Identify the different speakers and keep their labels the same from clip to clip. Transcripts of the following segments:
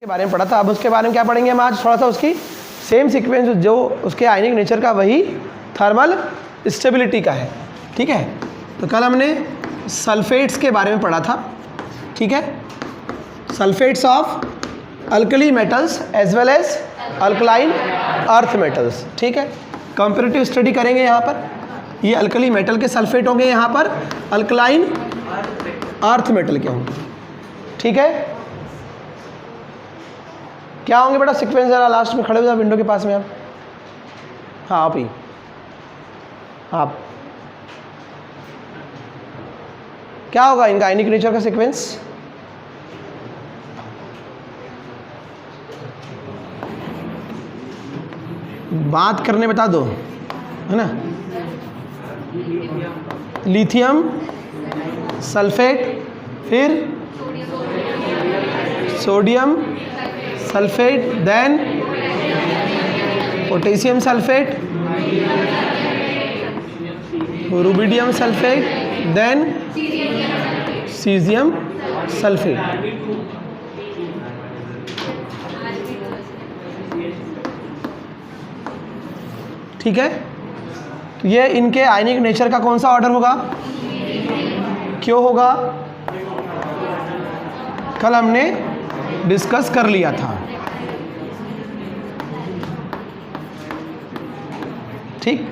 Speaker 1: के बारे में पढ़ा था। अब उसके बारे में क्या पढ़ेंगे हम आज, थोड़ा सा उसकी सेम सीक्वेंस जो उसके आयनिक नेचर का वही थर्मल स्टेबिलिटी का है। ठीक है, तो कल हमने सल्फेट्स के बारे में पढ़ा था। ठीक है, sulphates of alkali metals as well as alkaline earth metals. ठीक है, कंपैरेटिव स्टडी करेंगे यहाँ पर। ये अल्कली मेटल के सल्फेट होंगे, यहाँ पर अल्कलाइन अर्थ मेटल के होंगे। ठीक है, क्या होंगे बेटा सीक्वेंस, जरा लास्ट में खड़े हो जाओ विंडो के पास में आप। हाँ आप ही, आप क्या होगा इनका आयनिक नेचर का सीक्वेंस? बात करने बता दो, है ना। लिथियम सल्फेट, फिर sodium sulphate, then potassium sulphate, rubidium sulphate, then caesium sulphate. ठीक है, तो ये इनके आयनिक नेचर का कौन सा ऑर्डर होगा, क्यों होगा, कल हमने डिस्कस कर लिया था। ठीक,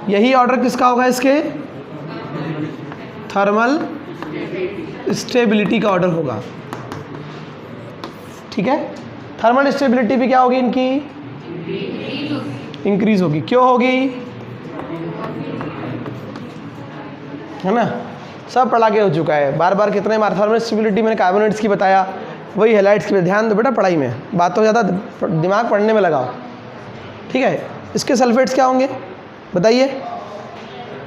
Speaker 1: यही ऑर्डर किसका होगा, इसके थर्मल स्टेबिलिटी का ऑर्डर होगा। ठीक है, थर्मल स्टेबिलिटी भी क्या होगी इनकी, इंक्रीज होगी। क्यों होगी, है ना, सब पढ़ा के हो चुका है बार बार। कितने बार थर्मल स्टेबिलिटी मैंने कार्बोनेट्स की बताया, वही हैलाइड्स की। ध्यान दो बेटा पढ़ाई में, बात तो ज़्यादा दिमाग पढ़ने में लगाओ। ठीक है, इसके सल्फेट्स क्या होंगे बताइए,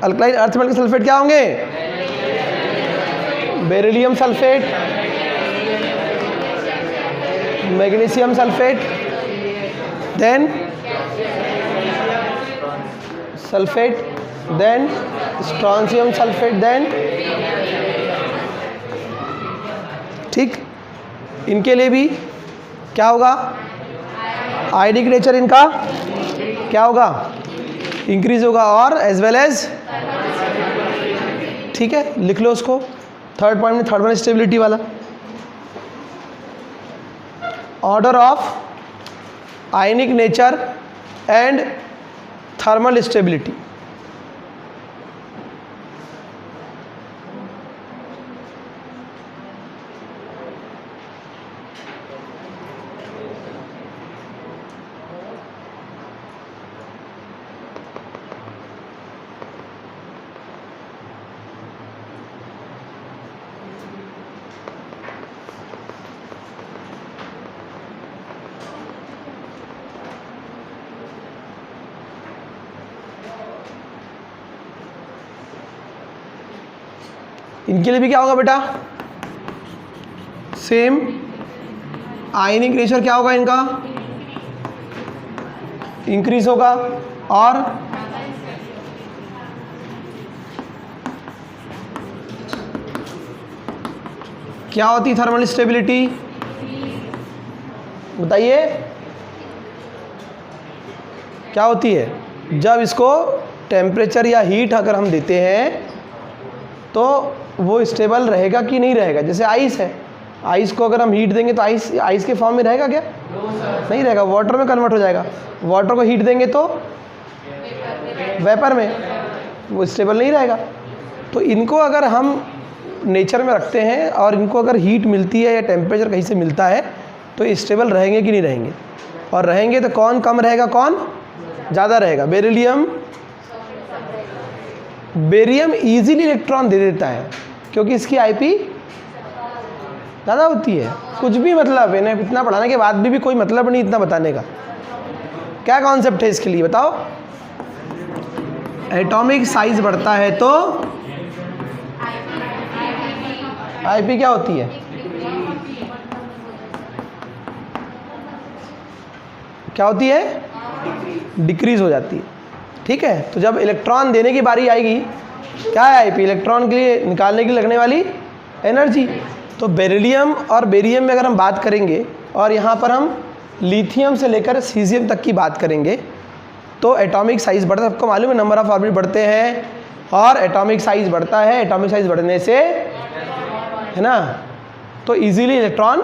Speaker 1: अल्कलाइन अर्थ मेटल के सल्फेट क्या होंगे, beryllium sulphate, magnesium sulphate, then sulphate, then strontium sulphate, then. ठीक, इनके लिए भी क्या होगा, आयनिक नेचर इनका क्या होगा, इंक्रीज होगा, और एज वेल एज। ठीक है, लिख लो उसको थर्ड पॉइंट में, थर्मल स्टेबिलिटी वाला order of ionic nature and thermal stability. इनके लिए भी क्या होगा बेटा, सेम आयनिक नेचर क्या होगा इनका, इंक्रीज होगा। और क्या होती है थर्मल स्टेबिलिटी बताइए, क्या होती है, जब इसको टेम्परेचर या हीट अगर हम देते हैं तो वो स्टेबल रहेगा कि नहीं रहेगा। जैसे आइस है, आइस को अगर हम हीट देंगे तो आइस के फॉर्म में रहेगा क्या, नहीं रहेगा, वाटर में कन्वर्ट हो जाएगा। वाटर को हीट देंगे तो वेपर में, वो स्टेबल नहीं रहेगा। तो इनको अगर हम नेचर में रखते हैं और इनको अगर हीट मिलती है या टेम्परेचर कहीं से मिलता है तो स्टेबल रहेंगे कि नहीं रहेंगे, और रहेंगे तो कौन कम रहेगा कौन ज़्यादा रहेगा। बेरियम इजीली इलेक्ट्रॉन दे देता है क्योंकि इसकी आईपी ज़्यादा होती है। कुछ भी मतलब है, इतना पढ़ाने के बाद भी कोई मतलब नहीं इतना बताने का। क्या कॉन्सेप्ट है इसके लिए बताओ, एटॉमिक साइज बढ़ता है तो आईपी क्या होती है, क्या होती है, डिक्रीज हो जाती है। ठीक है, तो जब इलेक्ट्रॉन देने की बारी आएगी, क्या है आईपी, इलेक्ट्रॉन के लिए निकालने के लिए लगने वाली एनर्जी। तो बेरिलियम और बेरियम में अगर हम बात करेंगे और यहाँ पर हम लिथियम से लेकर सीजियम तक की बात करेंगे। तो एटॉमिक साइज़ बढ़ता है, सबको मालूम है नंबर ऑफ ऑर्बिट बढ़ते हैं और एटॉमिक साइज़ बढ़ता है। एटॉमिक साइज़ बढ़ने से, है ना, तो इजीली इलेक्ट्रॉन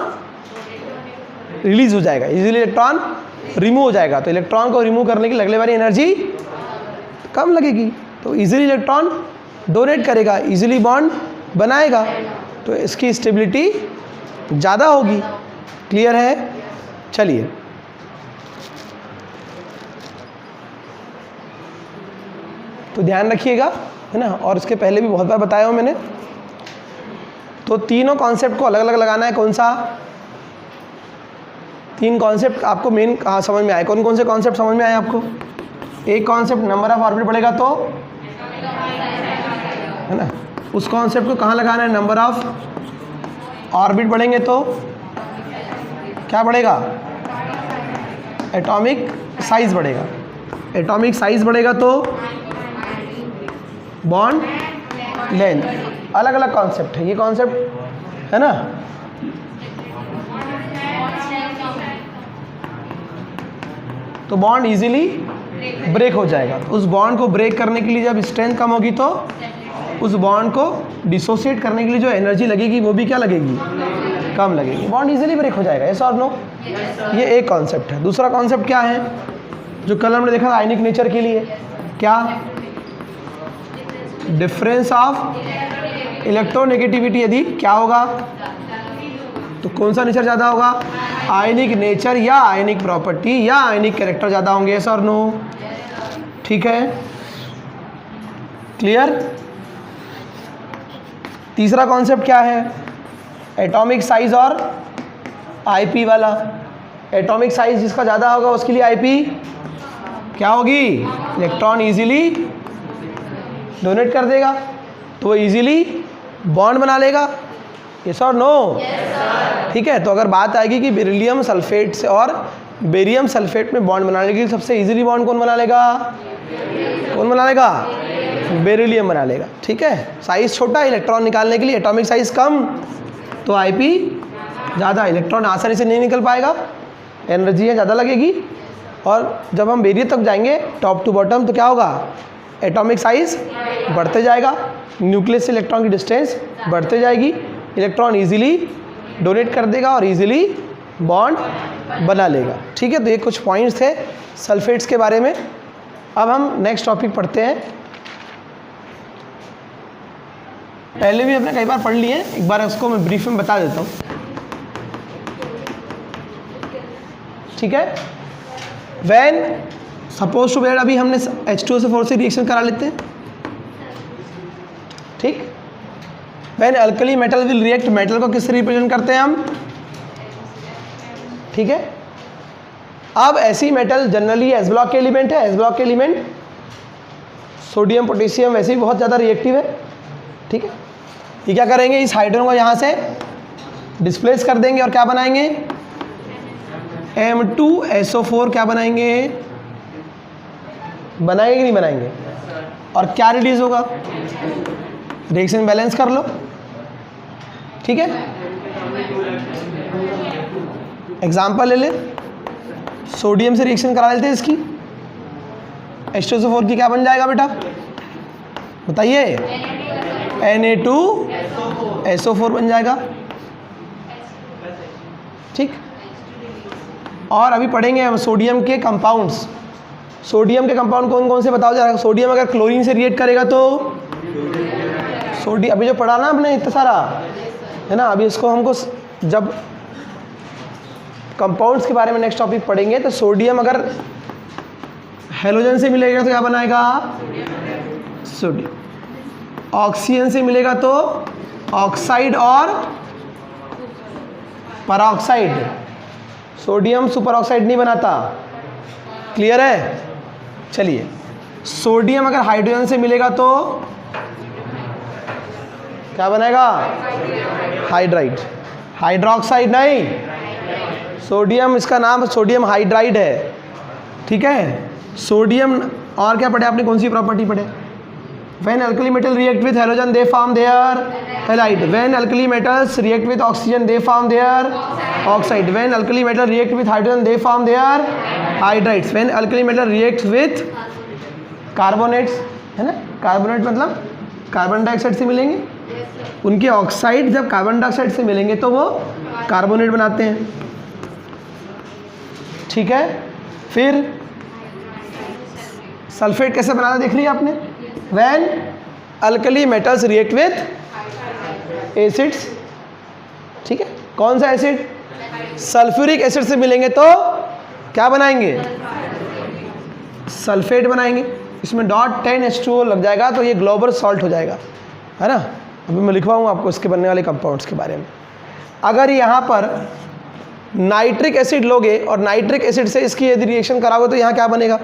Speaker 1: रिलीज हो जाएगा, इजीली इलेक्ट्रॉन रिमूव हो जाएगा। तो इलेक्ट्रॉन को रिमूव करने की लगने वाली एनर्जी कम लगेगी, तो इजीली इलेक्ट्रॉन डोनेट करेगा, इजीली बॉन्ड बनाएगा, तो इसकी स्टेबिलिटी ज़्यादा होगी। क्लियर है? चलिए, तो ध्यान रखिएगा, है ना, और इसके पहले भी बहुत बार बताया हूँ मैंने। तो तीनों कॉन्सेप्ट को अलग अलग लगाना है। कौन सा? 3 कॉन्सेप्ट आपको मेन कहाँ समझ में आए? कौन कौन से कॉन्सेप्ट समझ में आए आपको? एक कॉन्सेप्ट नंबर ऑफ ऑर्बिट बढ़ेगा तो, है ना, उस कॉन्सेप्ट को कहाँ लगाना है? नंबर ऑफ ऑर्बिट बढ़ेंगे तो क्या बढ़ेगा? एटॉमिक साइज बढ़ेगा। एटॉमिक साइज बढ़ेगा तो बॉन्ड लेंथ। अलग अलग कॉन्सेप्ट है ये, कॉन्सेप्ट, है ना। तो बॉन्ड इजीली ब्रेक हो जाएगा। उस बॉन्ड को ब्रेक करने के लिए जब स्ट्रेंथ कम होगी तो उस बॉन्ड को डिसोसिएट करने के लिए जो एनर्जी लगेगी वो भी क्या लगेगी? कम लगेगी। बॉन्ड इजीली ब्रेक हो जाएगा। यस और नो? ये एक कॉन्सेप्ट है। दूसरा कॉन्सेप्ट क्या है जो कल हमने देखा था आयनिक नेचर के लिए? क्या? Difference of electronegativity. यदि क्या होगा तो कौन सा नेचर ज़्यादा होगा? आयनिक नेचर या आयनिक प्रॉपर्टी या आयनिक कैरेक्टर ज़्यादा होंगे। यस और नो? ठीक है, क्लियर। तीसरा कॉन्सेप्ट क्या है? एटॉमिक साइज और आईपी वाला। एटॉमिक साइज जिसका ज़्यादा होगा उसके लिए आईपी क्या होगी? इलेक्ट्रॉन इजीली डोनेट कर देगा, तो वो इजीली बॉन्ड बना लेगा। यस और नो? ठीक है, तो अगर बात आएगी कि बेरिलियम सल्फेट से और बेरियम सल्फेट में बॉन्ड बनाने के लिए सबसे इजीली बॉन्ड कौन बना लेगा? कौन बना लेगा? बेरिलियम बना लेगा। ठीक है, साइज छोटा, इलेक्ट्रॉन निकालने के लिए एटॉमिक साइज कम, तो आईपी ज़्यादा, इलेक्ट्रॉन आसानी से नहीं निकल पाएगा, एनर्जी ज़्यादा लगेगी। और जब हम बेरियम तक जाएंगे टॉप टू बॉटम तो क्या होगा? एटॉमिक साइज बढ़ते जाएगा, न्यूक्लियस से इलेक्ट्रॉन की डिस्टेंस बढ़ते जाएगी, इलेक्ट्रॉन इजीली डोनेट कर देगा और इजीली बॉन्ड बना लेगा। ठीक है, तो ये कुछ पॉइंट्स थे सल्फेट्स के बारे में। अब हम नेक्स्ट टॉपिक पढ़ते हैं। पहले भी हमने कई बार पढ़ लिए हैं, एक बार उसको मैं ब्रीफ में बता देता हूँ। ठीक है, व्हेन सपोज टू अभी हमने H2SO4 से रिएक्शन करा लेते हैं। ठीक, when alkali metal will react, metal को किससे रिप्रेजेंट करते हैं हम? ठीक है, अब ऐसी मेटल जनरली एस ब्लॉक के एलिमेंट है। एस ब्लॉक के एलिमेंट सोडियम पोटेशियम वैसे भी बहुत ज़्यादा रिएक्टिव है। ठीक है, ये क्या करेंगे? इस हाइड्रोजन को यहाँ से डिस्प्लेस कर देंगे और क्या बनाएंगे? M2SO4 क्या बनाएंगे? बनाएंगे कि नहीं बनाएंगे? और क्या रिलीज होगा? रिएक्शन बैलेंस कर लो। ठीक है, एग्जाम्पल ले ले, सोडियम से रिएक्शन करा लेते हैं इसकी। H2SO4 की क्या बन जाएगा बेटा? बताइए। Na2SO4 बन जाएगा। ठीक, और अभी पढ़ेंगे हम सोडियम के कंपाउंड्स। सोडियम के कंपाउंड कौन कौन से बताओ जरा। सोडियम अगर क्लोरीन से रिएक्ट करेगा तो सोडियम, अभी जो पढ़ा ना आपने इतना सारा, है ना, अभी इसको हमको जब कंपाउंड्स के बारे में नेक्स्ट टॉपिक पढ़ेंगे तो सोडियम अगर हेलोजन से मिलेगा तो क्या बनाएगा? सोडियम। ऑक्सीजन से मिलेगा तो ऑक्साइड और परऑक्साइड। सोडियम सुपर ऑक्साइड नहीं बनाता। क्लियर है? चलिए, सोडियम अगर हाइड्रोजन से मिलेगा तो क्या बनाएगा? हाइड्राइड। हाइड्रोक्साइड नहीं, सोडियम, इसका नाम सोडियम हाइड्राइड है। ठीक है, सोडियम। और क्या पढ़े आपने? कौन सी प्रॉपर्टी पढ़े? When alkali metal react with halogen, they form their halide. When alkali metals react with oxygen, they form their oxide. When alkali metal react with hydrogen, they form their hydrides. When alkali metal reacts with carbonates, है ना, carbonate मतलब carbon dioxide से मिलेंगे, उनके oxide जब carbon dioxide से मिलेंगे तो वो कार्बोनेट बनाते हैं। ठीक है, फिर सल्फेट कैसे बनाना देख लिया आपने। When alkali metals react with acids, ठीक है, कौन सा एसिड, सल्फ्यूरिक एसिड से मिलेंगे तो क्या बनाएंगे, सल्फेट बनाएंगे। इसमें .10H2O लग जाएगा तो ये ग्लोबल सॉल्ट हो जाएगा, है ना। अभी मैं लिखवाऊंगा आपको इसके बनने वाले कंपाउंड्स के बारे में। अगर यहाँ पर नाइट्रिक एसिड लोगे और नाइट्रिक एसिड से इसकी यदि रिएक्शन कराओगे तो यहाँ क्या बनेगा,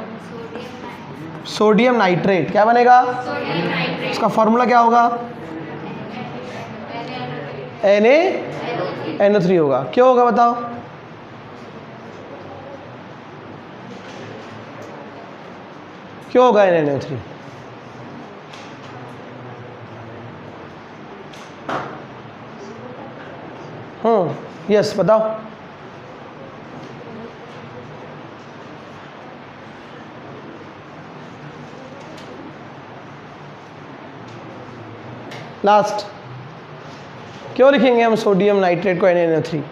Speaker 1: सोडियम नाइट्रेट। क्या बनेगा, इसका फॉर्मूला क्या होगा, NaNO3 होगा। क्यों होगा बताओ, क्यों होगा NaNO3? यस बताओ। लास्ट क्यों लिखेंगे हम सोडियम नाइट्रेट को NaNO3?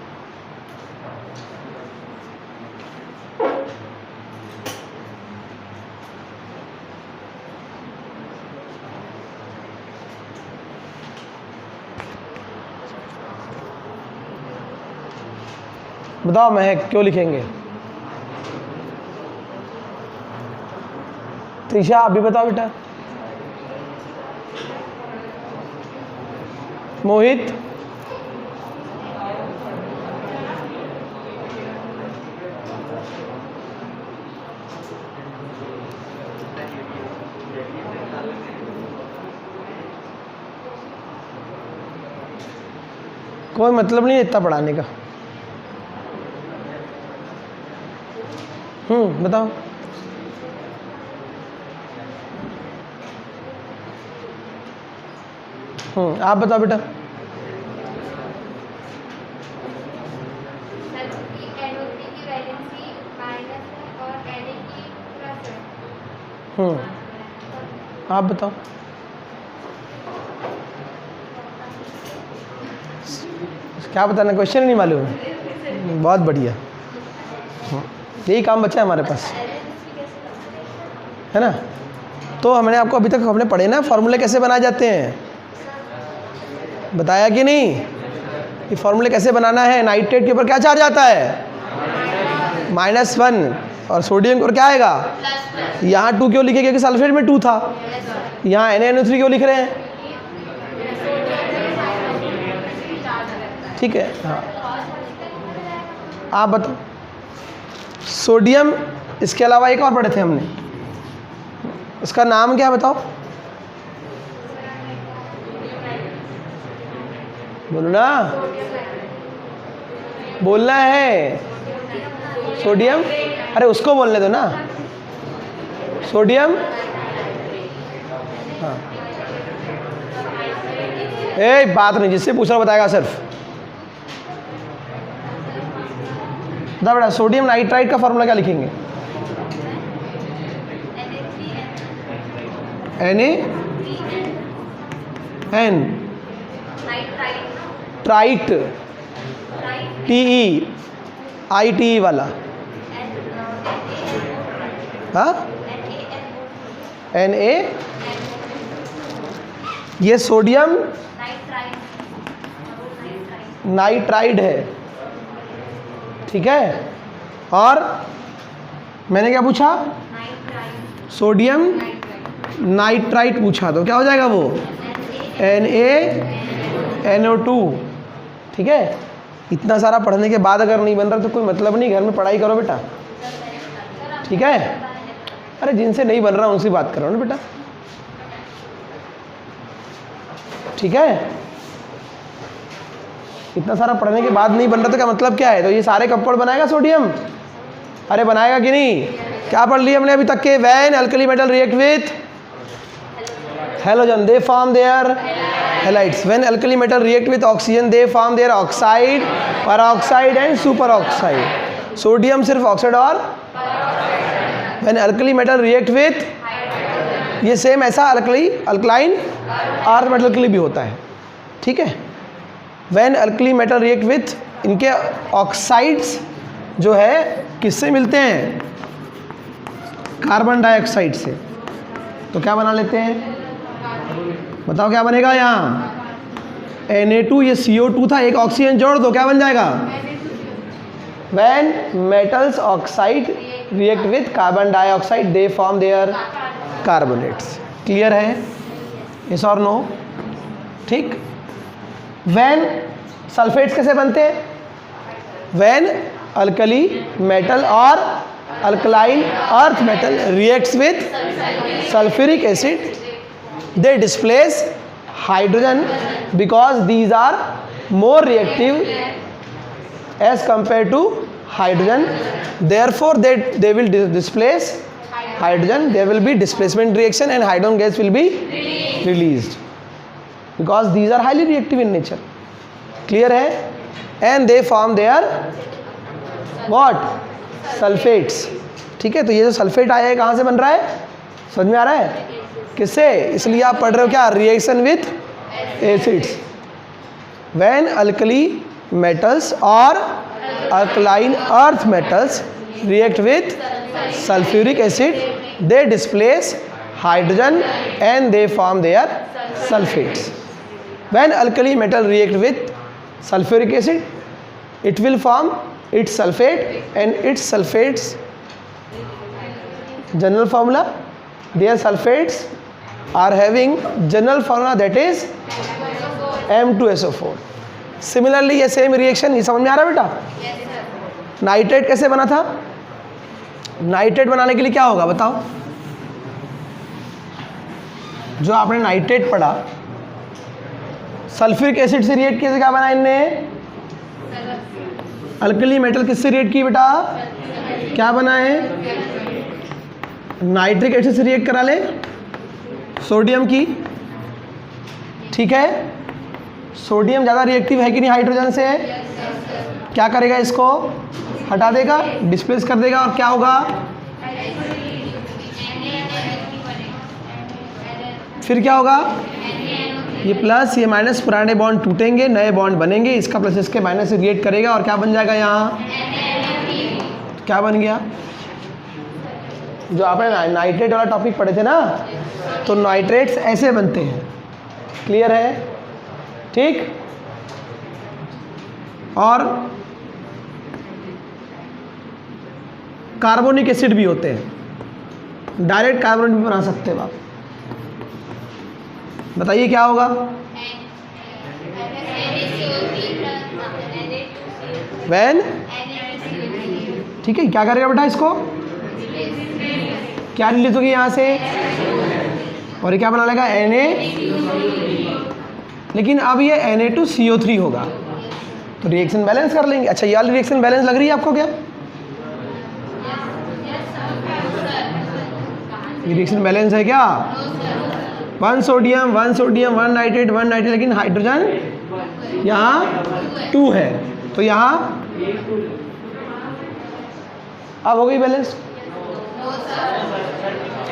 Speaker 1: बताओ महक, क्यों लिखेंगे? त्रिशा अभी बताओ बेटा। मोहित, कोई मतलब नहीं इतना पढ़ाने का। बताओ। आप बताओ बेटा। आप बताओ। क्या बताना, क्वेश्चन नहीं मालूम है? बहुत बढ़िया, यही काम बचा है हमारे पास, है ना। तो हमने आपको अभी तक हमने पढ़े ना फॉर्मूले कैसे बनाए जाते हैं, बताया कि नहीं? ये फॉर्मूले कैसे बनाना है। नाइट्रेट के ऊपर क्या चार्ज आता है, -1, और सोडियम के ऊपर क्या आएगा, यहाँ 2 क्यों लिखे, क्योंकि सल्फेट में 2 था। यहाँ NaNO3 क्यों लिख रहे हैं, ठीक है। हाँ, आप बताओ। सोडियम, इसके अलावा एक और पढ़े थे हमने, इसका नाम क्या बताओ, बोलो ना, बोलना है। सोडियम, अरे उसको बोलने दो ना, सोडियम। हाँ, बात नहीं, जिससे पूछ रहा बताएगा सिर्फ। बता बेटा, सोडियम नाइट्राइट का फॉर्मूला क्या लिखेंगे, NaN ट्राइट, TEITE वाला, हाँ, Na, ये सोडियम नाइट्राइड है, ठीक है। और मैंने क्या पूछा, सोडियम नाइट्राइट पूछा, तो क्या हो जाएगा वो, NaNO2, ठीक है। इतना सारा पढ़ने के बाद अगर नहीं बन रहा तो कोई मतलब नहीं, घर में पढ़ाई करो बेटा, ठीक है। अरे जिनसे नहीं बन रहा उनसे बात करो ना बेटा, ठीक है। इतना सारा पढ़ने के बाद नहीं बन रहा तो क्या मतलब क्या है, तो ये सारे कंपाउंड बनाएगा सोडियम, अरे बनाएगा कि नहीं। क्या पढ़ लिया हमने अभी तक के, when alkali metal react with halogen, they form their halides. When alkali metal react with oxygen, they form their oxide, peroxide and superoxide. Sodium सिर्फ ऑक्साइड और when alkali metal react with, ये सेम ऐसा alkaline earth metal के लिए भी होता है, ठीक है. when alkali metal react with, इनके ऑक्साइड्स जो है किससे मिलते हैं? कार्बन डाइऑक्साइड से. तो क्या बना लेते हैं, बताओ क्या बनेगा यहाँ? Na2, ये CO2 था, एक ऑक्सीजन जोड़ दो, क्या बन जाएगा? When metals oxide react with carbon dioxide, they form their carbonates. Clear है? yes और no? ठीक. when सल्फेट्स कैसे बनते हैं? when alkali metal और alkaline earth metal reacts with sulfuric acid, they displace hydrogen because these are more reactive as compared to hydrogen. Therefore they will displace hydrogen. There will be displacement reaction and hydrogen gas will be released because these are highly reactive in nature. Clear है? And they form their what? Sulphates. ठीक है. तो ये जो sulphate आया है कहाँ से बन रहा है? समझ में आ रहा है? किससे? इसलिए आप पढ़ रहे हो क्या? Reaction with acids. When alkali metals or alkaline earth metals react with sulfuric acid, they displace hydrogen and they form their sulfates. When alkali metal react with sulfuric acid, it will form its sulfate, and its sulfates, general formula, their sulfates are having general formula, that is M2SO4. Similarly ये same reaction, ये समझ में आ रहा है बेटा? Nitrate कैसे बना था? नाइट्रेट बनाने के लिए क्या होगा बताओ? जो आपने नाइट्रेट पढ़ा, सल्फ्यूरिक एसिड से रिएक्ट किया, क्या बना इनने? अल्कली मेटल किससे रिएक्ट की बेटा? क्या बना है? नाइट्रिक एसिड से रिएक्ट करा ले, सोडियम की. ठीक है. सोडियम ज़्यादा रिएक्टिव है कि नहीं हाइड्रोजन से? क्या करेगा? इसको हटा देगा, डिस्प्लेस कर देगा, और क्या होगा? फिर क्या होगा? ये प्लस ये माइनस, पुराने बॉन्ड टूटेंगे, नए बॉन्ड बनेंगे, इसका प्लस इसके माइनस से रिएक्ट करेगा और क्या बन जाएगा यहाँ? क्या बन गया? जो आपने नाइट्रेट वाला टॉपिक पढ़े थे ना, तो नाइट्रेट्स ऐसे बनते हैं. क्लियर है? ठीक. और कार्बोनिक एसिड भी होते हैं, डायरेक्ट कार्बोनेट भी बना सकते हैं आप. बताइए क्या होगा? व्हेन, ठीक है. क्या करेगा बेटा? इसको क्या रिलीज होगी यहाँ से? और ये क्या बना लेगा? Na. लेकिन अब ये Na2CO3 होगा, तो रिएक्शन बैलेंस कर लेंगे. अच्छा, ये वाली रिएक्शन बैलेंस लग रही है आपको क्या? ये रिएक्शन बैलेंस है क्या? 1 सोडियम 1 नाइट्रेट 1 नाइट्रेट, लेकिन हाइड्रोजन यहाँ 2 है, तो यहाँ अब हो गई बैलेंस.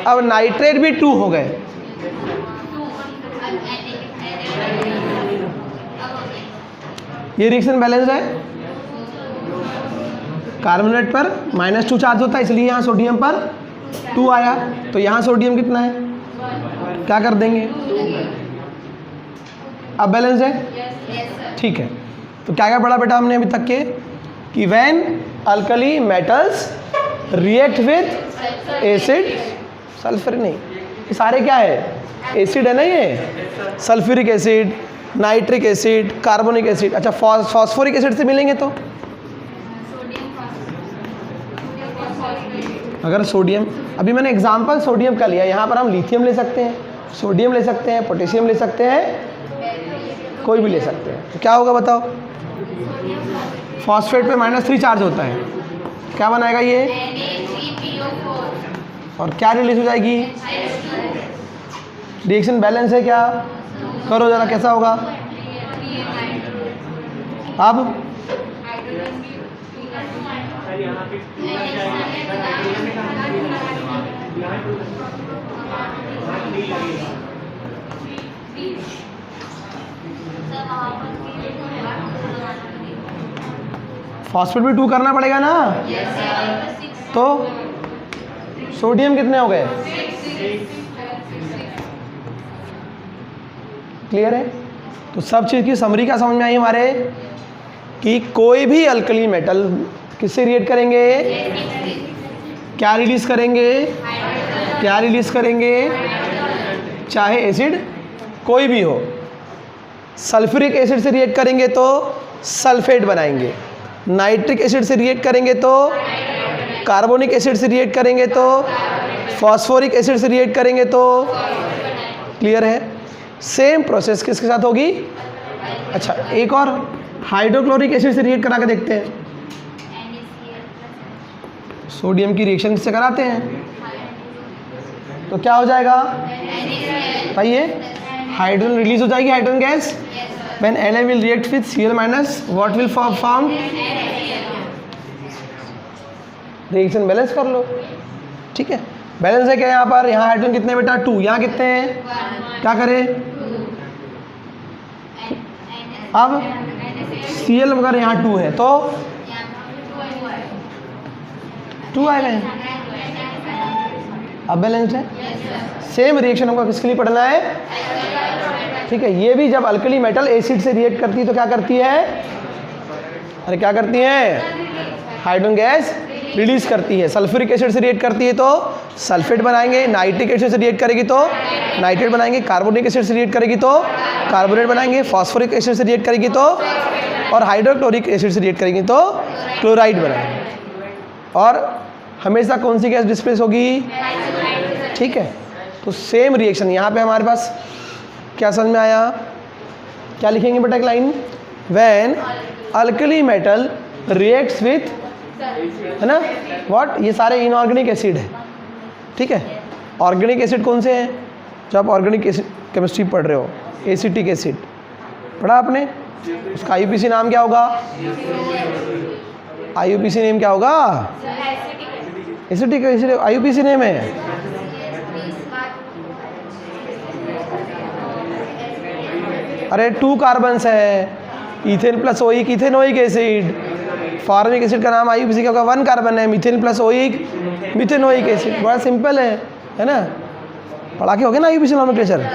Speaker 1: अब नाइट्रेट भी 2 हो गए. ये रिएक्शन बैलेंस है. कार्बोनेट पर -2 चार्ज होता है, इसलिए यहाँ सोडियम पर 2 आया. तो यहाँ सोडियम कितना है? क्या कर देंगे? अब बैलेंस है. ठीक है. तो क्या क्या पढ़ा बेटा हमने अभी तक के? कि when alkali metals react with acid, sulphur नहीं, ये सारे क्या है? एसिड है ना. ये sulphuric acid, nitric acid, carbonic acid. अच्छा, फॉस्फोरिक एसिड से मिलेंगे तो अगर सोडियम, अभी मैंने एग्जांपल सोडियम का लिया, यहाँ पर हम लिथियम ले सकते हैं, सोडियम ले सकते हैं, पोटेशियम ले सकते हैं, कोई भी ले सकते हैं. तो क्या होगा बताओ? फॉस्फेट पे -3 चार्ज होता है, क्या बनाएगा ये? और क्या रिलीज हो जाएगी? रिएक्शन बैलेंस है क्या? करो जरा, कैसा होगा? अब फॉस्फेट भी 2 करना पड़ेगा ना। तो सोडियम कितने हो गए? क्लियर है? तो सब चीज़ की समरी क्या समझ में आई हमारे कि कोई भी अल्कली मेटल किससे रिएक्ट करेंगे? क्या रिलीज करेंगे? क्या रिलीज करेंगे? चाहे एसिड कोई भी हो। सल्फ्यूरिक एसिड से रिएक्ट करेंगे तो सल्फेट बनाएंगे, नाइट्रिक एसिड से रिएक्ट करेंगे तो कार्बोनिक एसिड से रिएक्ट करेंगे तो फॉस्फोरिक एसिड से रिएक्ट करेंगे तो। क्लियर है? सेम प्रोसेस किसके साथ होगी? अच्छा, एक और हाइड्रोक्लोरिक एसिड से रिएक्ट करा के देखते हैं। सोडियम की रिएक्शन से कराते हैं तो क्या हो जाएगा? बताइए, हाइड्रोजन रिलीज हो जाएगी, hydrogen gas. When Na will react with Cl minus, what will form? Reaction balance कर लो। ठीक है, बैलेंस है क्या यहाँ पर? यहाँ हाइड्रोजन कितने बेटा? 2। यहाँ कितने हैं? क्या करें? अब Cl अगर यहाँ 2 है तो 2 आएगा यहाँ। अब बैलेंस है। सेम रिएक्शन हमको किसके लिए पढ़ना है? ठीक है, ये भी जब अल्कली मेटल एसिड से रिएक्ट करती है तो क्या करती है? अरे क्या करती है? हाइड्रोजन गैस रिलीज करती है। सल्फ्यूरिक एसिड से रिएक्ट करती है तो सल्फेट बनाएंगे, नाइट्रिक एसिड से रिएक्ट करेगी तो नाइट्रेट बनाएंगे, कार्बोनिक एसिड से रिएक्ट करेगी तो कार्बोनेट बनाएंगे, फॉस्फोरिक एसिड से रिएक्ट करेगी तो, और हाइड्रोक्लोरिक एसिड से रिएक्ट करेगी तो क्लोराइड बनाएंगे। और हमेशा कौन सी गैस डिस्प्लेस होगी? ठीक है, तो सेम रिएक्शन यहाँ पे हमारे पास क्या समझ में आया? क्या लिखेंगे बेटा एक line? When alkali metal reacts with, है ना, व्हाट? ये सारे इनऑर्गेनिक एसिड है। ठीक है, ऑर्गेनिक एसिड कौन से हैं? जो आप ऑर्गेनिक एसिड केमिस्ट्री पढ़ रहे हो, एसिटिक एसिड पढ़ा आपने, उसका आईयूपीसी नाम क्या होगा? आईयूपीसी नेम क्या होगा? एसिटिक एसिड आईयूपीसी नेम है। अरे 2 कार्बन्स है, ethane plus oic ethanoic acid. Formic acid का नाम आईयूपीसी का होगा, 1 कार्बन है, methane plus oic methanoic acid. बड़ा सिंपल है ना? पढ़ा के हो गया ना आईयूपीसी नॉमेनक्लेचर?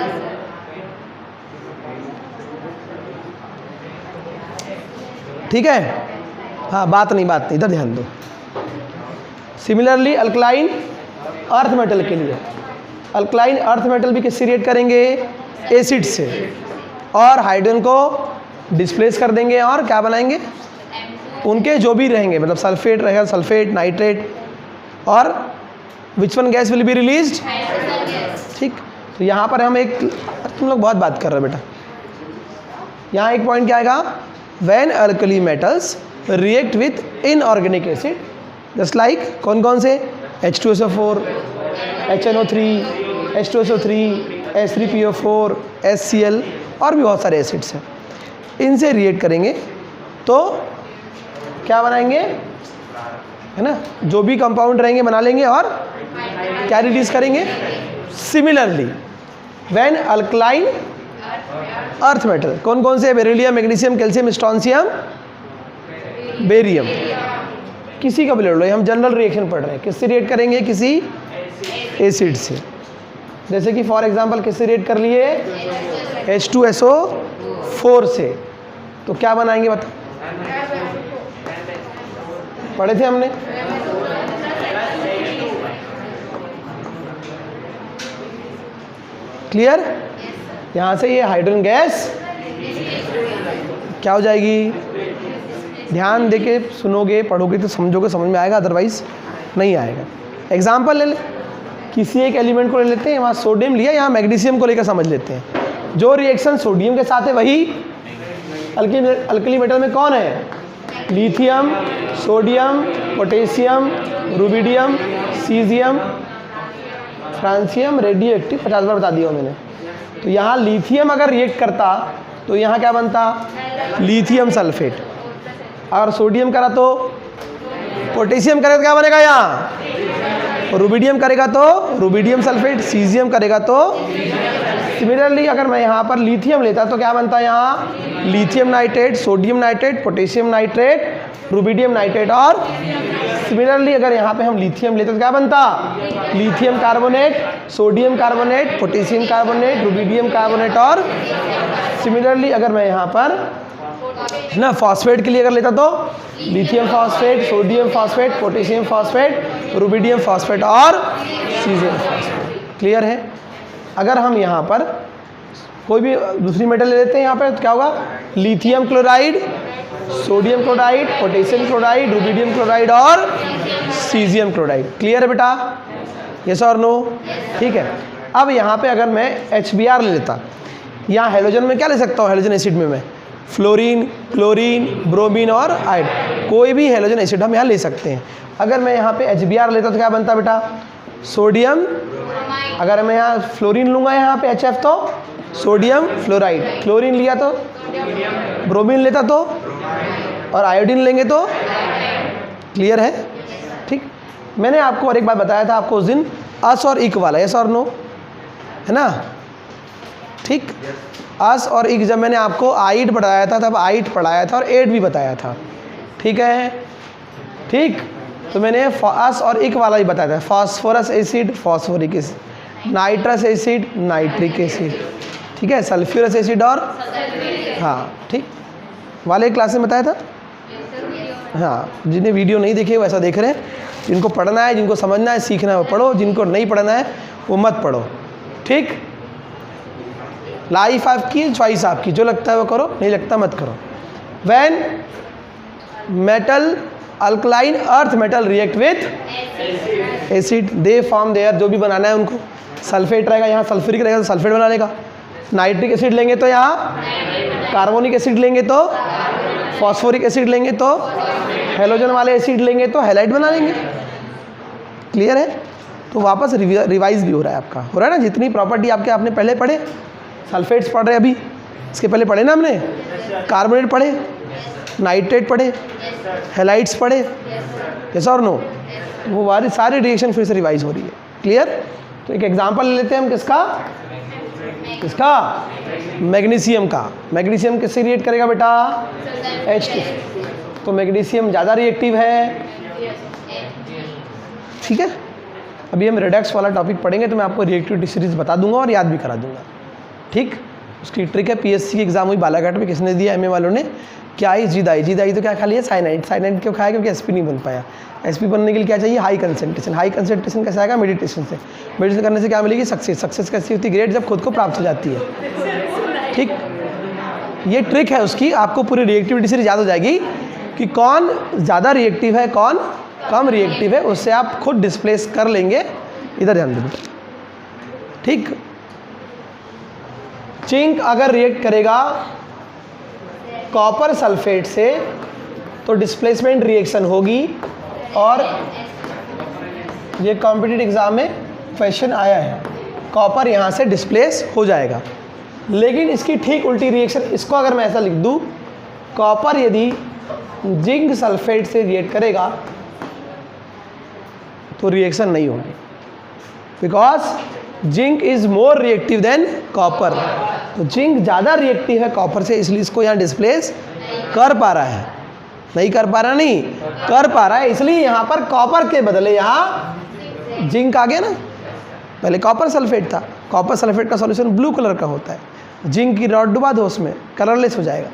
Speaker 1: ठीक है, हाँ, बात नहीं, इधर ध्यान दो। सिमिलरली अल्कलाइन अर्थ मेटल के लिए, अल्कलाइन अर्थ मेटल भी किससे रिएक्ट करेंगे? एसिड से, और हाइड्रोजन को डिस्प्लेस कर देंगे और क्या बनाएंगे? उनके जो भी रहेंगे, मतलब सल्फेट रहेगा, सल्फेट, नाइट्रेट, और which one gas will be released? ठीक, तो यहाँ पर हम एक, तुम लोग बहुत बात कर रहे हो बेटा, यहाँ एक पॉइंट क्या आएगा? When alkali metals react with inorganic acid, just like कौन कौन से? H2SO4, HNO3, H2SO3, H3PO4, HCl, और भी बहुत सारे एसिड्स हैं। इनसे रिएक्ट करेंगे तो क्या बनाएंगे? है ना, जो भी कंपाउंड रहेंगे बना लेंगे और क्या रिलीज करेंगे? Similarly when alkaline earth metal, कौन कौन से? Beryllium, magnesium, calcium, strontium, barium, किसी का भी ले लो, हम जनरल रिएक्शन पढ़ रहे हैं। किससे रिएक्ट करेंगे? किसी एसिड से। जैसे कि फॉर एग्जांपल किससे रिएक्ट कर लिए? H2SO4 से, तो क्या बनाएंगे बताओ? पढ़े थे हमने। क्लियर? यहाँ से ये हाइड्रोजन गैस क्या हो जाएगी? ध्यान देके सुनोगे, पढ़ोगे तो समझोगे, समझ में आएगा, अदरवाइज नहीं आएगा। एग्जाम्पल ले ले, किसी एक एलिमेंट को ले लेते हैं, वहाँ सोडियम लिया, यहाँ मैग्नीशियम को लेकर समझ लेते हैं। जो रिएक्शन सोडियम के साथ है वही अल्कली मेटल में कौन है? Lithium, sodium, potassium, rubidium, caesium, francium, radio active, 50 बार बता दिया मैंने। तो यहाँ लिथियम अगर रिएक्ट करता तो यहाँ क्या बनता, लिथियम सल्फेट। और सोडियम करा तो पोटेशियम करेगा तो क्या बनेगा यहाँ, रुबिडियम करेगा तो रुबिडियम सल्फेट, सीजियम करेगा तो। सिमिलरली अगर मैं यहाँ पर लिथियम लेता तो क्या बनता है यहाँ, lithium nitrate, sodium nitrate, potassium nitrate, rubidium nitrate. और सिमिलरली अगर यहाँ पे हम लिथियम लेते तो क्या बनता, lithium carbonate, sodium carbonate, potassium carbonate, rubidium carbonate. और सिमिलरली अगर मैं यहाँ पर है ना फॉस्फेट के लिए अगर लेता तो lithium phosphate, sodium phosphate, potassium phosphate, rubidium phosphate और सीजियम फॉस्फेट। क्लियर है। अगर हम यहाँ पर कोई भी दूसरी मेटल ले लेते हैं यहाँ पर तो क्या होगा, lithium chloride, sodium chloride, potassium chloride, rubidium chloride और सीजियम क्लोराइड। क्लियर है बेटा, यस और नो। ठीक है। अब यहाँ पे अगर मैं HBr ले लेता, यहाँ हेलोजन में क्या ले सकता हूँ, हेलोजन एसिड में मैं फ्लोरीन, क्लोरीन, ब्रोमीन और आयोडीन, कोई भी हेलोजन एसिड हम यहाँ ले सकते हैं। अगर मैं यहाँ पे HBr लेता तो क्या बनता बेटा, सोडियम। अगर मैं यहाँ फ्लोरीन लूँगा यहाँ पे HF तो सोडियम फ्लोराइड, क्लोरीन लिया तो ब्रोमीन लेता तो, और आयोडीन लेंगे तो। क्लियर है। ठीक। मैंने आपको और एक बात बताया था आपको उस दिन, अस और इक वाला, यस और नो, है ना। ठीक। अस और इक जब मैंने आपको आइट पढ़ाया था तब आइट पढ़ाया था और एड भी बताया था। ठीक है। ठीक। तो मैंने अस और इक वाला ही बताया था, phosphorus acid, phosphoric acid, nitrous acid, nitric acid. ठीक है। सल्फ्यूरस एसिड और हाँ ठीक वाले क्लास में बताया था। हाँ, जिन्हें वीडियो नहीं देखे वो ऐसा देख रहे हैं। जिनको पढ़ना है, जिनको समझना है, सीखना है वो पढ़ो, जिनको नहीं पढ़ना है वो मत पढ़ो। ठीक। लाइफ आपकी, चॉइस आपकी, जो लगता है वो करो, नहीं लगता मत करो। When metal alkaline earth metal react with acid they form their, जो भी बनाना है उनको, सल्फेट रहेगा यहाँ, सल्फ्यूरिक रहेगा तो सल्फेट बना लेगा, नाइट्रिक एसिड लेंगे तो यहाँ कार्बोनिक एसिड लेंगे तो, फॉस्फोरिक एसिड लेंगे तो, हेलोजन वाले एसिड लेंगे तो हैलाइड बना लेंगे। क्लियर है। तो वापस रिवाइज भी हो रहा है आपका, हो रहा है ना। जितनी प्रॉपर्टी आपके आपने पहले पढ़े, सल्फेट्स पढ़ रहे अभी, इसके पहले पढ़े ना हमने, कार्बोनेट पढ़े, नाइट्रेट पढ़े, हैलाइड्स पढ़े, यस और नो। वो वाली सारी रिएक्शन फिर से रिवाइज हो रही है। क्लियर। तो एक एग्जांपल ले लेते हैं हम किसका, किसका, मैग्नीशियम का। मैग्नीशियम किससे रिएक्ट करेगा बेटा, H2। तो मैग्नीशियम ज़्यादा रिएक्टिव है। ठीक है। अभी हम रेडक्स वाला टॉपिक पढ़ेंगे तो मैं आपको रिएक्टिविटी सीरीज बता दूंगा और याद भी करा दूंगा। ठीक। उसकी ट्रिक है, PSC की एग्जाम हुई बालाघाट में, किसने दिया, MA वालों ने। क्या आई, जीदाई। जीदाई तो क्या खा लिया, साइनाइड। साइनाइड क्यों खाया, क्योंकि SP नहीं बन पाया। SP बनने के लिए क्या चाहिए, हाई कंसंट्रेशन। हाई कंसंट्रेशन कैसे आएगा, मेडिटेशन से। मेडिटेशन करने से क्या मिलेगी, सक्सेस। सक्सेस कैसी होती है, ग्रेड जब खुद को प्राप्त हो जाती है। ठीक। ये ट्रिक है उसकी, आपको पूरी रिएक्टिविटी सीरीज याद हो जाएगी कि कौन ज़्यादा रिएक्टिव है, कौन कम रिएक्टिव है, उससे आप खुद डिस्प्लेस कर लेंगे। इधर ध्यान दो। ठीक। जिंक अगर रिएक्ट करेगा कॉपर सल्फेट से तो डिस्प्लेसमेंट रिएक्शन होगी, और ये कॉम्पिटिटिव एग्जाम में क्वेश्चन आया है, कॉपर यहाँ से डिस्प्लेस हो जाएगा। लेकिन इसकी ठीक उल्टी रिएक्शन, इसको अगर मैं ऐसा लिख दूँ, कॉपर यदि जिंक सल्फेट से रिएक्ट करेगा तो रिएक्शन नहीं होगी, because zinc is more reactive than copper. तो जिंक ज़्यादा रिएक्टिव है कॉपर से, इसलिए इसको यहाँ डिस्प्लेस कर पा रहा है। नहीं कर पा रहा, नहीं कर पा रहा है, इसलिए यहाँ पर कॉपर के बदले यहाँ जिंक आ गया ना। पहले कॉपर सल्फेट था, कॉपर सल्फेट का सॉल्यूशन ब्लू कलर का होता है, जिंक की रॉड डुबा दो उसमें, कलरलेस हो जाएगा,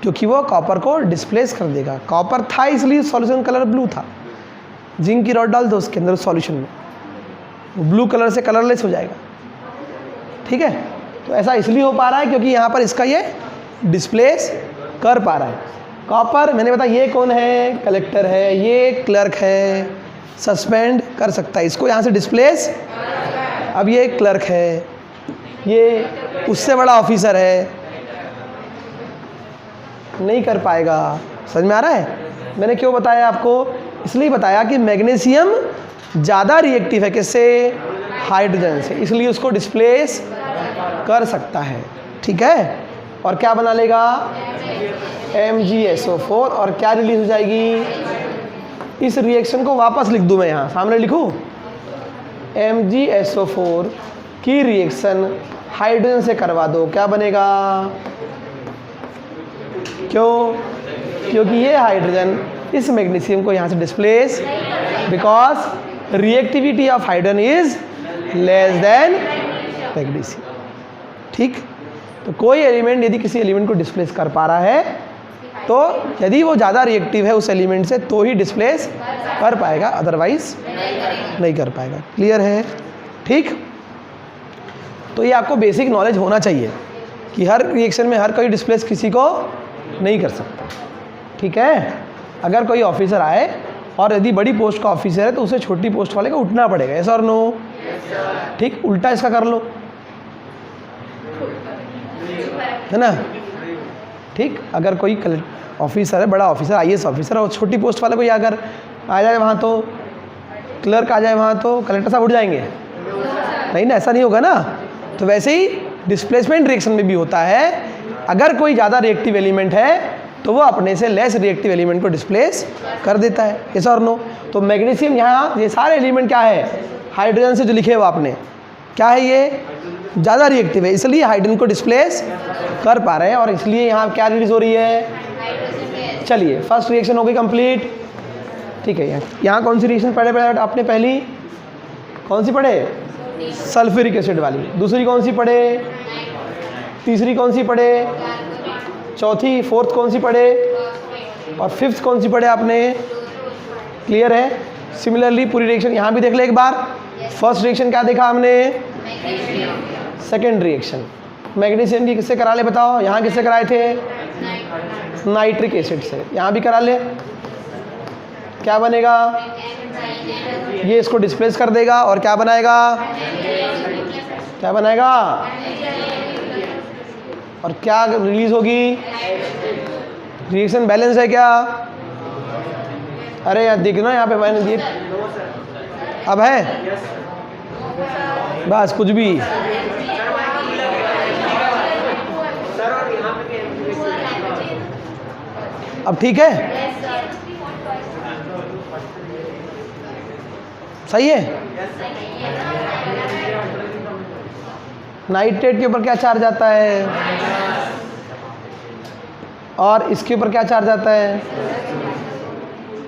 Speaker 1: क्योंकि वो कॉपर को डिस्प्लेस कर देगा। कॉपर था इसलिए सॉल्यूशन कलर ब्लू था, जिंक की रॉड डाल दो उसके अंदर सॉल्यूशन में, ब्लू कलर से कलरलेस हो जाएगा। ठीक है। तो ऐसा इसलिए हो पा रहा है क्योंकि यहाँ पर इसका ये डिस्प्लेस कर पा रहा है। कॉपर मैंने बताया ये कौन है, कलेक्टर है, ये क्लर्क है, सस्पेंड कर सकता है इसको यहाँ से डिस्प्लेस। अब ये क्लर्क है, ये उससे बड़ा ऑफिसर है, नहीं कर पाएगा। समझ में आ रहा है। मैंने क्यों बताया आपको, इसलिए बताया कि मैग्नीशियम ज़्यादा रिएक्टिव है किससे, हाइड्रोजन से, इसलिए उसको डिस्प्लेस कर सकता है। ठीक है, और क्या बना लेगा MgSO4, और क्या रिलीज हो जाएगी। इस रिएक्शन को वापस लिख दूं मैं, यहाँ सामने लिखूं, MgSO4 की रिएक्शन हाइड्रोजन से करवा दो, क्या बनेगा। क्यों, क्योंकि ये हाइड्रोजन इस मैग्नीशियम को यहाँ से displace, because reactivity of hydrogen is less than magnesium. ठीक, तो कोई एलिमेंट यदि किसी एलिमेंट को डिस्प्लेस कर पा रहा है, तो यदि वो ज़्यादा रिएक्टिव है उस एलिमेंट से तो ही डिस्प्लेस कर पाएगा, अदरवाइज नहीं कर पाएगा। क्लियर है। ठीक, तो ये आपको बेसिक नॉलेज होना चाहिए कि हर रिएक्शन में हर कोई डिस्प्लेस किसी को नहीं कर सकता। ठीक है, अगर कोई ऑफिसर आए और यदि बड़ी पोस्ट का ऑफिसर है तो उसे छोटी पोस्ट वाले को उठना पड़ेगा, ऐसा और नो। ठीक, उल्टा इसका कर लो, है ना। ठीक, अगर कोई ऑफिसर है, बड़ा ऑफिसर, IAS ऑफिसर, और छोटी पोस्ट वाले को या अगर आ जाए वहाँ तो क्लर्क आ जाए वहाँ तो कलेक्टर साहब उठ जाएंगे, नहीं ना, ऐसा नहीं होगा ना। तो वैसे ही डिस्प्लेसमेंट रिएक्शन में भी होता है, अगर कोई ज़्यादा रिएक्टिव एलिमेंट है तो वो अपने से लेस रिएक्टिव एलिमेंट को डिस्प्लेस कर देता है, यस और नो। तो मैग्नीशियम यहाँ ये सारे एलिमेंट क्या है, हाइड्रोजन से जो लिखे हो आपने, क्या है, ये ज़्यादा रिएक्टिव है, इसलिए हाइड्रोजन को डिस्प्लेस कर पा रहे हैं, और इसलिए यहाँ क्या रिलीज हो रही है। चलिए, फर्स्ट रिएक्शन हो गई कंप्लीट। ठीक है, यहाँ कौन सी रिएक्शन पढ़े आपने, पहली कौन सी पढ़े, सल्फ्यूरिक एसिड वाली। दूसरी कौन सी पढ़े, तीसरी कौन सी पढ़े, चौथी, फोर्थ कौन सी पढ़े, और फिफ्थ कौन सी पढ़े आपने। क्लियर है। सिमिलरली पूरी रिएक्शन यहाँ भी देख ले एक बार। फर्स्ट रिएक्शन क्या देखा हमने, सेकेंड रिएक्शन मैग्नीशियम की किससे करा ले बताओ, यहाँ किससे कराए थे, नाइट्रिक एसिड से, यहाँ भी करा ले। क्या बनेगा, ये इसको डिस्प्लेस कर देगा और क्या बनाएगा, क्या बनाएगा, और क्या रिलीज होगी, रिएक्शन बैलेंस है क्या। अरे यार देखना यहाँ पे मैंने दिए, अब है बस कुछ भी। अब ठीक है, सही है। नाइट्रेट के ऊपर क्या चार्ज आता है, और इसके ऊपर क्या चार्ज आता है।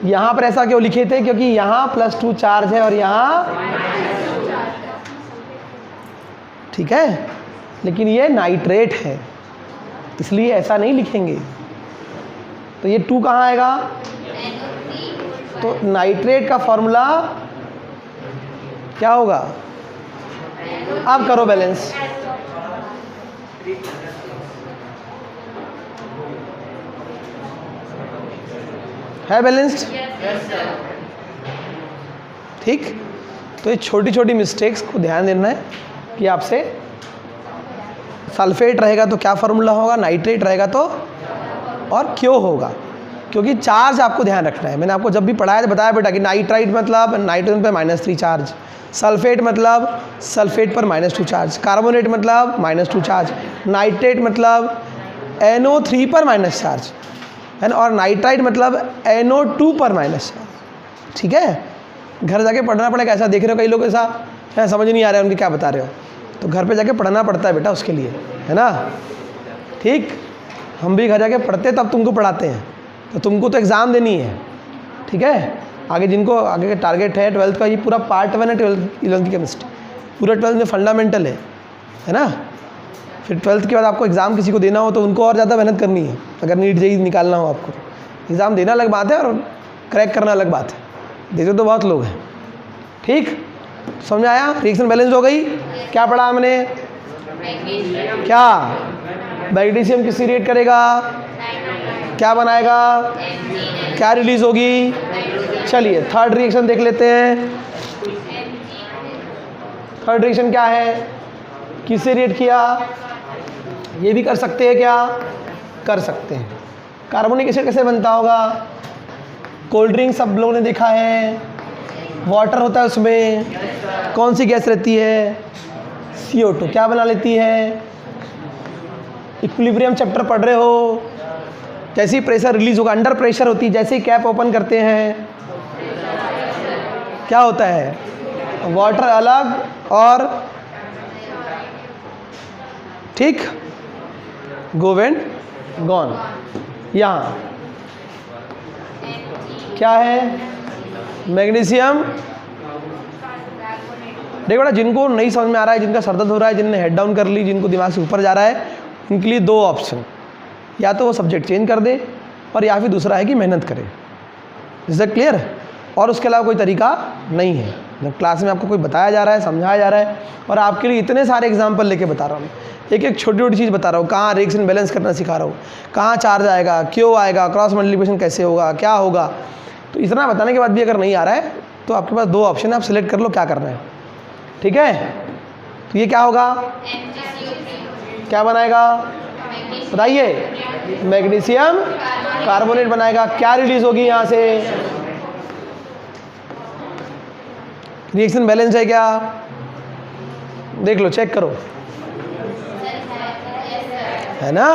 Speaker 1: यहाँ पर ऐसा क्यों लिखे थे, क्योंकि यहाँ +2 चार्ज है और यहाँ, ठीक है, लेकिन ये नाइट्रेट है इसलिए ऐसा नहीं लिखेंगे। तो ये 2 कहाँ आएगा, तो नाइट्रेट का फॉर्मूला क्या होगा, अब करो बैलेंस। है बैलेंस्ड, ठीक। तो ये छोटी छोटी मिस्टेक्स को ध्यान देना है कि आपसे सल्फेट रहेगा तो क्या फार्मूला होगा, नाइट्रेट रहेगा तो और क्यों होगा, क्योंकि चार्ज आपको ध्यान रखना है। मैंने आपको जब भी पढ़ाया बताया बेटा कि नाइट्राइट मतलब नाइट्रोजन पे -3 चार्ज, सल्फेट मतलब सल्फेट पर -2 चार्ज, कार्बोनेट मतलब -2 चार्ज, नाइट्रेट मतलब NO3 पर माइनस चार्ज है ना, और नाइट्राइट मतलब NO2 पर माइनस चार्ज। ठीक है, घर जाके पढ़ना पड़ेगा। ऐसा देख रहे हो कई लोग ऐसा समझ नहीं आ रहा है उनके क्या बता रहे हो, तो घर पे जाके पढ़ना पड़ता है बेटा उसके लिए, है ना। ठीक, हम भी घर जाके पढ़ते तब तुमको पढ़ाते हैं, तो तुमको तो एग्ज़ाम देनी है। ठीक है, आगे जिनको आगे का टारगेट है 12th का, ये पूरा पार्ट 1 है 11th की केमिस्ट्री, पूरा 12th में फंडामेंटल है ना। फिर 12th के बाद आपको एग्ज़ाम किसी को देना हो तो उनको और ज़्यादा मेहनत करनी है। अगर नीट जेईई निकालना हो आपको, एग्ज़ाम देना अलग बात है और क्रैक करना अलग बात है। देते तो बहुत लोग हैं। ठीक, समझ आया। रिएक्शन बैलेंस हो गई। क्या पढ़ा हमने, क्या मैग्नीशियम किससे रिएक्ट करेगा, क्या बनाएगा, क्या रिलीज होगी। चलिए थर्ड रिएक्शन देख लेते हैं। थर्ड रिएक्शन क्या है, किससे रिएक्ट किया, ये भी कर सकते हैं, क्या कर सकते हैं। कार्बोनिक एसिड कैसे बनता होगा, कोल्ड ड्रिंक सब लोगों ने देखा है, वाटर होता है उसमें, कौन सी गैस रहती है? CO2। क्या बना लेती है? इक्विलिब्रियम चैप्टर पढ़ रहे हो, जैसे ही प्रेशर रिलीज होगा, अंडर प्रेशर होती है, जैसे ही कैप ओपन करते हैं क्या होता है? वाटर अलग और ठीक, गो एंड गॉन। यहाँ क्या है? मैग्नीशियम। देखो बेटा, जिनको नहीं समझ में आ रहा है, जिनका सर दर्द हो रहा है, जिनने हेड डाउन कर ली, जिनको दिमाग से ऊपर जा रहा है, उनके लिए दो ऑप्शन, या तो वो सब्जेक्ट चेंज कर दे और या फिर दूसरा है कि मेहनत करे। Is that clear? और उसके अलावा कोई तरीका नहीं है। जब क्लास में आपको कोई बताया जा रहा है, समझाया जा रहा है, और आपके लिए इतने सारे एग्जाम्पल लेके बता रहा हूँ, एक एक छोटी छोटी चीज़ बता रहा हूँ, कहाँ रिएक्शन बैलेंस करना सिखा रहा हूँ, कहाँ चार्ज आएगा, क्यों आएगा, क्रॉस मल्टीप्लिकेशन कैसे होगा, क्या होगा। तो इतना बताने के बाद भी अगर नहीं आ रहा है तो आपके पास दो ऑप्शन है, आप सिलेक्ट कर लो क्या करना है। ठीक है? तो ये क्या होगा? क्या बनाएगा बताइए? मैग्नीशियम कार्बोनेट बनाएगा। क्या रिलीज होगी यहाँ से? रिएक्शन बैलेंस है क्या? देख लो, चेक करो, है ना?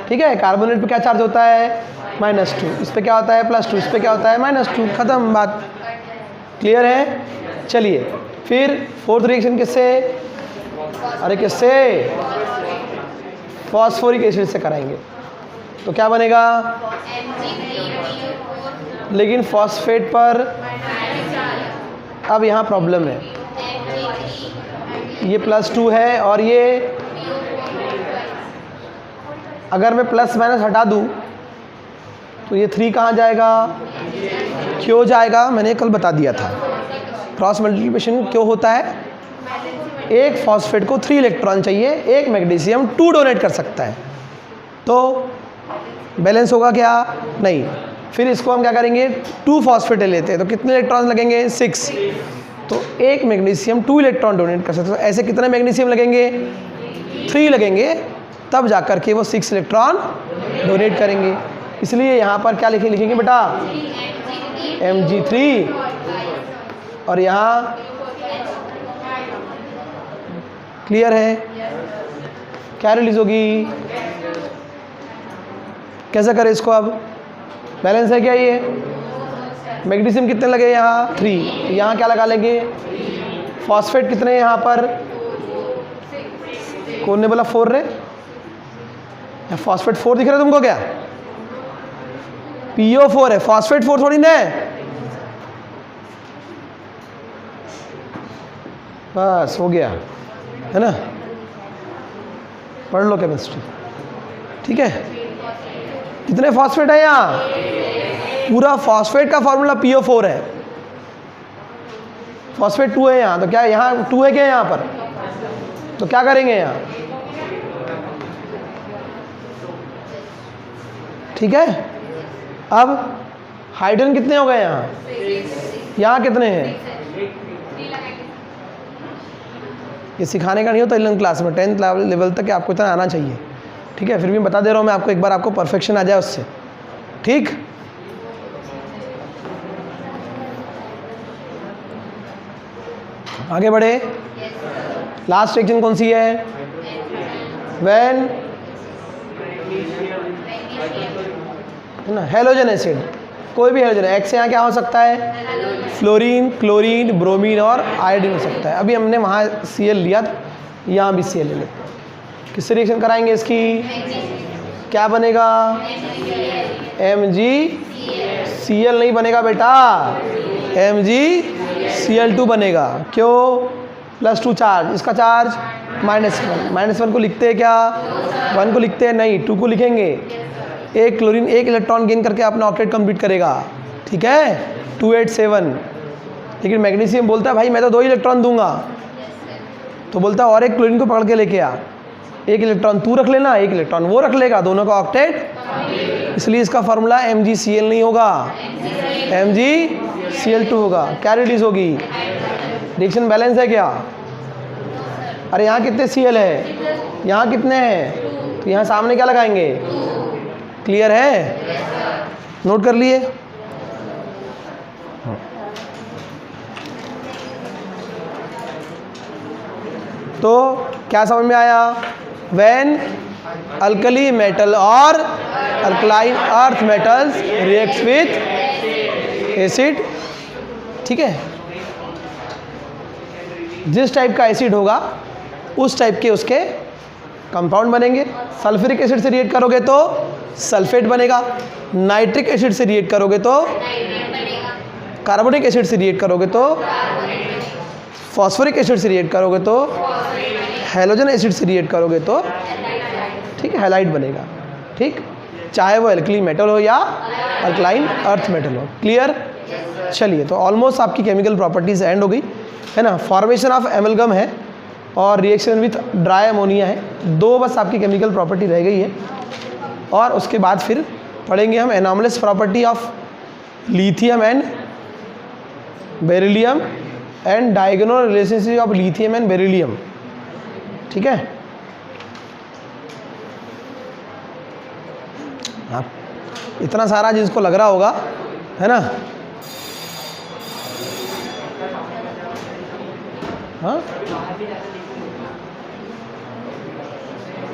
Speaker 1: ठीक है। कार्बोनेट पे क्या चार्ज होता है? -2। इस पे क्या होता है? +2। इस पे क्या होता है? -2। खत्म बात। क्लियर है? चलिए फिर फोर्थ रिएक्शन किससे? अरे किससे? फॉस्फोरिक एसिड से कराएंगे। तो क्या बनेगा? लेकिन फॉस्फेट पर अब यहाँ प्रॉब्लम है, ये +2 है और ये अगर मैं प्लस माइनस हटा दूँ तो ये 3 कहाँ जाएगा? क्यों जाएगा? मैंने कल बता दिया था। क्रॉस मल्टीप्लिकेशन क्यों होता है? एक फॉस्फेट को 3 इलेक्ट्रॉन चाहिए, एक मैग्नीशियम 2 डोनेट कर सकता है, तो बैलेंस होगा क्या? नहीं। फिर इसको हम क्या करेंगे? 2 फॉस्फेट लेते हैं तो कितने इलेक्ट्रॉन लगेंगे? 6। तो एक मैग्नीशियम 2 इलेक्ट्रॉन डोनेट कर सकता है। तो ऐसे कितने मैग्नीशियम लगेंगे? 3 लगेंगे, तब जाकर के वो 6 इलेक्ट्रॉन डोनेट करेंगे। इसलिए यहाँ पर क्या लिखेंगे बेटा? Mg3, और यहाँ क्लियर है? क्या रिलीज होगी? कैसे करें इसको? अब बैलेंस है क्या ये? मैग्नीशियम कितने लगे यहाँ? 3। यहाँ क्या लगा लेंगे? फॉस्फेट कितने हैं यहाँ पर? कौन ने बोला 4 रे? फॉस्फेट 4 दिख रहा है तुमको क्या? PO4 है, फॉस्फेट 4 थोड़ी ना है। बस हो गया, है ना? पढ़ लो केमिस्ट्री। ठीक है? कितने फॉस्फेट है यहाँ? पूरा फॉस्फेट का फॉर्मूला PO4 है। फॉस्फेट 2 है यहाँ, तो क्या यहाँ 2 है क्या यहाँ पर? तो क्या करेंगे यहाँ? ठीक है? अब हाइड्रोजन कितने हो गए यहाँ? यहाँ कितने हैं? ये सिखाने का नहीं होता 11th क्लास में, 10th लेवल तक आपको इतना आना चाहिए। ठीक है? फिर भी बता दे रहा हूँ मैं आपको, एक बार आपको परफेक्शन आ जाए उससे। ठीक? आगे बढ़े। लास्ट रिएक्शन कौन सी है? व्हेन ना हेलोजन एसिड, कोई भी हेलोजन, X से यहाँ क्या हो सकता है? फ्लोरीन, क्लोरीन, ब्रोमीन और आयोडीन हो सकता है। अभी हमने वहाँ Cl लिया, यहाँ भी Cl ले लेते हैं। किससे रिएक्शन कराएंगे इसकी? क्या बनेगा? MgCl नहीं बनेगा बेटा, MgCl2 बनेगा। क्यों? +2 चार्ज, इसका चार्ज -1। -1 को लिखते हैं क्या? 1 को लिखते हैं नहीं, 2 को लिखेंगे। एक क्लोरीन 1 इलेक्ट्रॉन गेन करके अपना ऑक्टेट कंप्लीट करेगा। ठीक है? 287। लेकिन मैग्नीशियम बोलता है भाई मैं तो 2 इलेक्ट्रॉन दूंगा, तो बोलता है और एक क्लोरीन को पकड़ के लेके आ, 1 इलेक्ट्रॉन तू रख लेना, 1 इलेक्ट्रॉन वो रख लेगा, दोनों का ऑक्टेट। इसलिए इसका फॉर्मूला MgCl नहीं होगा, MgCl2 होगा। क्या रिलीज होगी? रिएक्शन बैलेंस है क्या? अरे यहाँ कितने Cl है? यहाँ कितने हैं? तो यहाँ सामने क्या लगाएंगे? क्लियर है? नोट कर लिए? तो क्या समझ में आया? व्हेन अल्कली मेटल और alkaline earth metals reacts with acid, ठीक है, जिस टाइप का एसिड होगा उस टाइप के उसके कंपाउंड बनेंगे। सल्फ्यूरिक एसिड से रिएक्ट करोगे तो सल्फेट बनेगा, नाइट्रिक एसिड से रिएक्ट करोगे तो कार्बोनिक एसिड से रिएक्ट करोगे तो फॉस्फोरिक एसिड से रिएक्ट करोगे तो हैलोजन एसिड से रिएक्ट करोगे तो, ठीक है, हैलाइड बनेगा। ठीक, चाहे वो एल्कली मेटल हो या अल्कलाइन अर्थ मेटल हो। क्लियर? चलिए, तो ऑलमोस्ट आपकी केमिकल प्रॉपर्टीज एंड हो गई है ना। फॉर्मेशन ऑफ एमलगम है और रिएक्शन विथ ड्राई अमोनिया है, दो बस आपकी केमिकल प्रॉपर्टी रह गई है। और उसके बाद फिर पढ़ेंगे हम anomalous property of lithium and beryllium and diagonal relationship of lithium and beryllium. ठीक है, हाँ, इतना सारा जिसको लग रहा होगा, है ना, हाँ,